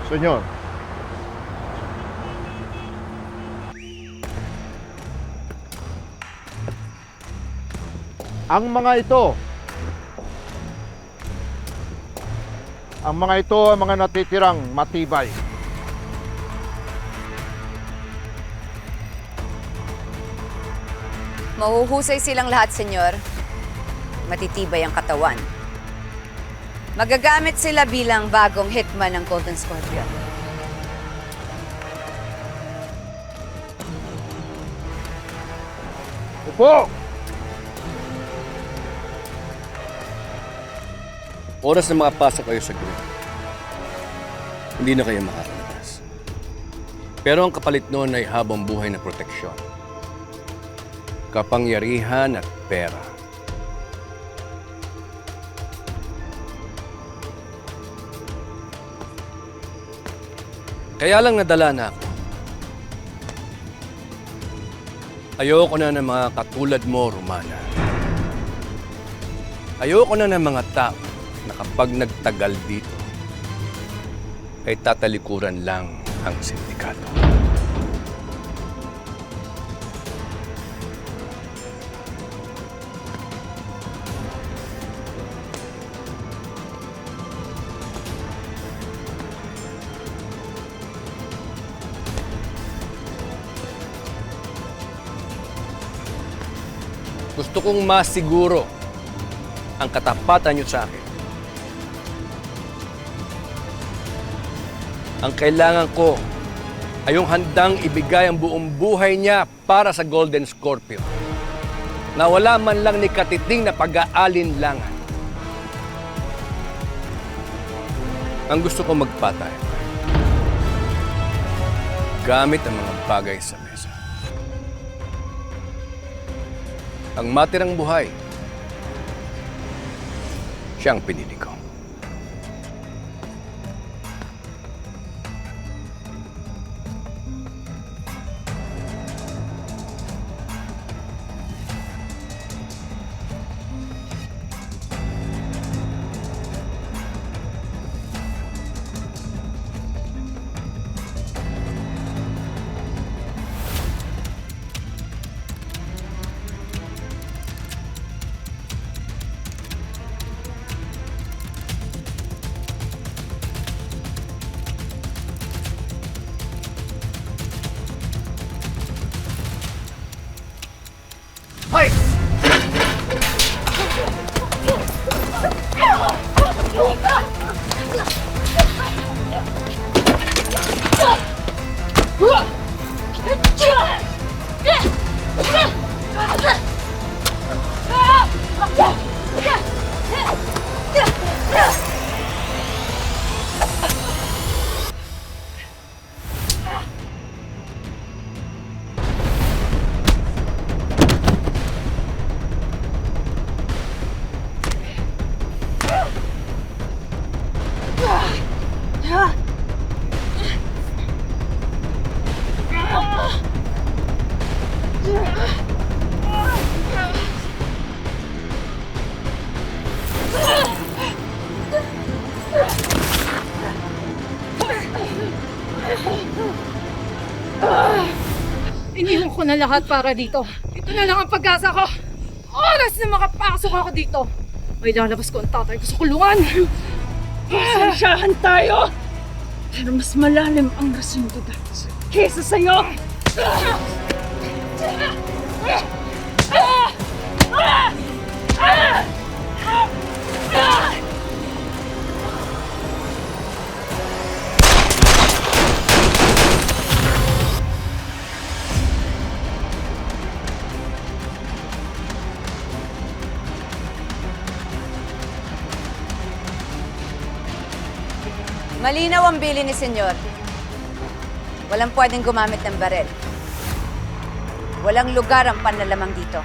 Senyor. Ang mga ito ang mga natitirang matibay. Mahuhusay silang lahat, senyor. Matitibay ang katawan. Magagamit sila bilang bagong hitman ng Golden Scorpion. Upo! Oras na makapasok kayo sa grid, hindi na kayo makakalabas. Pero ang kapalit noon ay habang buhay na proteksyon, kapangyarihan at pera. Kaya lang nadala na ako. Ayoko na ng mga katulad mo, Romana. Ayoko na ng mga tao na kapag nagtagal dito, ay tatalikuran lang ang sindikato. Gusto kong masiguro ang katapatan niyo sa akin. Ang kailangan ko ay yung handang ibigay ang buong buhay niya para sa Golden Scorpion. Na wala man lang ni katiting na pag-aalinlangan. Ang gusto ko magpatay gamit ang mga bagay sa mesa. Ang matirang buhay, siyang pinili ko. Hoy! Iniwan ko na lahat para dito. Ito na lang ang pag-asa ko. Oras na makapasok ako dito. May lalabas ko ang tatay ko sa kulungan. Pasensyahan tayo! Pero mas malalim ang resundidad kesa sa'yo! Malinaw ang bili ni senyor. Walang pwedeng gumamit ng barel. Walang lugar ang panlalamang dito.